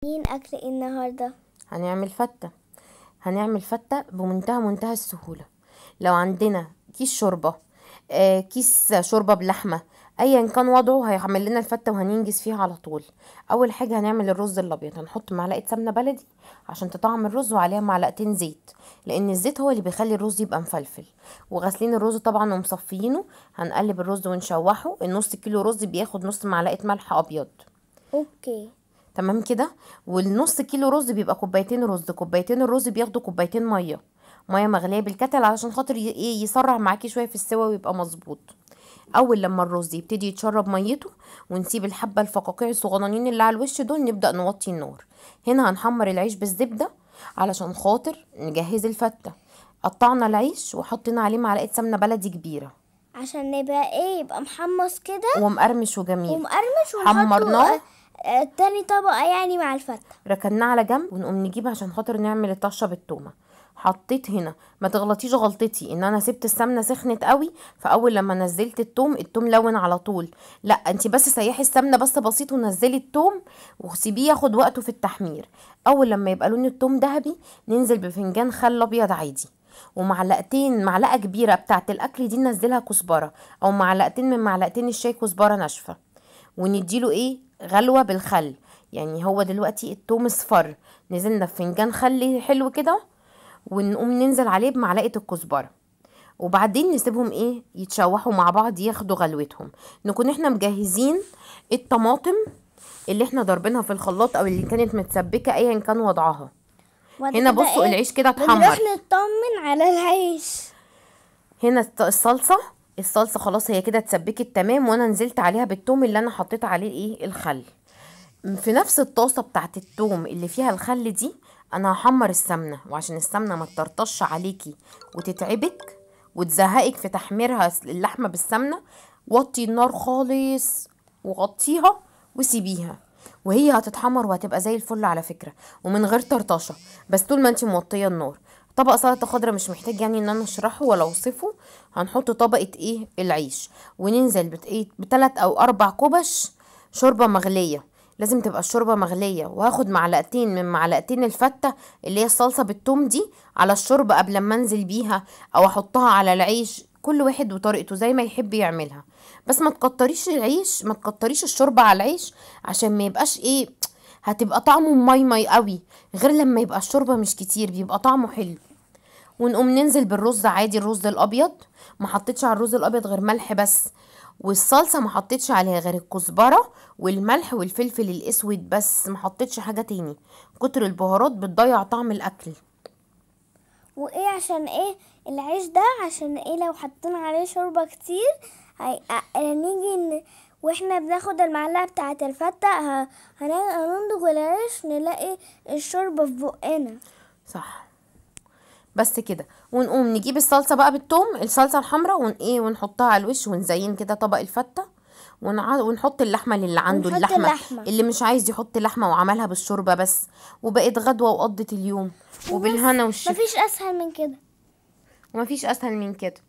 مين أكل إيه النهاردة؟ هنعمل فتة بمنتهى السهولة. لو عندنا كيس شوربة، كيس شوربة بلحمة، ايا كان وضعه هيعمل لنا الفتة وهننجز فيها على طول. اول حاجة هنعمل الرز الابيض، هنحط معلقة سمنة بلدي عشان تطعم الرز، وعليها معلقتين زيت، لان الزيت هو اللي بيخلي الرز يبقى مفلفل. وغاسلين الرز طبعا ومصفيينه. هنقلب الرز ونشوحه. النص كيلو رز بياخد نص معلقة ملح ابيض. أوكي. تمام كده. والنص كيلو رز بيبقى كوبايتين رز، كوبايتين الرز بياخدوا كوبايتين ميه مغليه بالكتل، علشان خاطر ايه يسرع معاكي شويه في السوا ويبقى مظبوط. اول لما الرز يبتدي يتشرب ميته ونسيب الحبه الفقاقيع الصغننين اللي على الوش دول، نبدا نوطي النار. هنا هنحمر العيش بالزبده علشان خاطر نجهز الفته. قطعنا العيش وحطينا عليه معلقه سمنه بلدي كبيره عشان نبقى إيه، يبقى محمص كده ومقرمش وجميل. ومقرمش، حمرناه. ونحطه تاني طبقة يعني مع الفتة. ركناه على جنب، ونقوم نجيب عشان خاطر نعمل الطشه بالتومه. حطيت هنا، ما تغلطيش غلطتي ان انا سبت السمنه سخنت قوي، فاول لما نزلت التوم لون على طول. لا، انت بس سيحي السمنه بس بسيط ونزلي التوم وسيبيه ياخد وقته في التحمير. اول لما يبقى لون التوم ذهبي، ننزل بفنجان خل ابيض عادي، معلقه كبيره بتاعه الاكل دي ننزلها كزبره، او معلقتين من معلقتين الشاي كزبره ناشفه، ونديله غلوة بالخل. يعني هو دلوقتي التوم اصفر، نزلنا في فنجان خل حلو كده، ونقوم ننزل عليه بمعلقة الكزبرة، وبعدين نسيبهم يتشوحوا مع بعض ياخدوا غلوتهم. نكون احنا مجهزين الطماطم اللي احنا ضربينها في الخلاط او اللي كانت متسبكة ايا كان وضعها. هنا بصوا العيش كده اتحمر، بنروح نطمن على العيش. هنا الصلصة خلاص هي كده اتسبكت تمام، وانا نزلت عليها بالثوم اللي انا حطيت عليه الخل. في نفس الطاسة بتاعت الثوم اللي فيها الخل دي انا هحمر السمنة، وعشان السمنة ما تطرطش عليكي وتتعبك وتزهقك في تحميرها اللحمة بالسمنة، وطي النار خالص وغطيها وسيبيها، وهي هتتحمر وهتبقى زي الفل على فكرة، ومن غير طرطشة، بس طول ما انتي موطية النار. طبق سلطة خضراء مش محتاج يعني ان انا اشرحه ولا اوصفه. هنحط طبقة العيش، وننزل بتلات او 4 كوبش شوربة مغلية. لازم تبقى الشوربة مغلية، وهاخد معلقتين من معلقتين الفتة اللي هي الصلصة بالثوم دي على الشوربة قبل ما انزل بيها، او احطها على العيش، كل واحد وطريقته زي ما يحب يعملها. بس ما تكتريش الشوربة على العيش، عشان ما يبقاش هتبقى طعمه مي قوي، غير لما يبقى الشوربة مش كتير بيبقى طعمه حلو. ونقوم ننزل بالرز عادي، الرز الابيض ما حطيتش على الرز الابيض غير ملح بس، والصلصه ما حطيتش عليها غير الكزبره والملح والفلفل الاسود بس، ما حطيتش حاجه تاني. كتر البهارات بتضيع طعم الاكل. وايه عشان ايه العيش ده؟ عشان ايه لو حطينا عليه شوربة كتير نيجي واحنا بناخد المعلقة بتاعة الفتة هنندغ العيش نلاقي الشوربة في بقنا. صح. بس كده. ونقوم نجيب الصلصه بقى بالثوم، الصلصه الحمراء، ونحطها على الوش، ونزين كده طبق الفته، ونحط اللحمه اللي عنده اللحمه. اللي مش عايز يحط لحمه وعملها بالشوربه بس، وبقت غدوه وقضت اليوم وبالهنا والشفا. مفيش اسهل من كده. ومفيش اسهل من كده.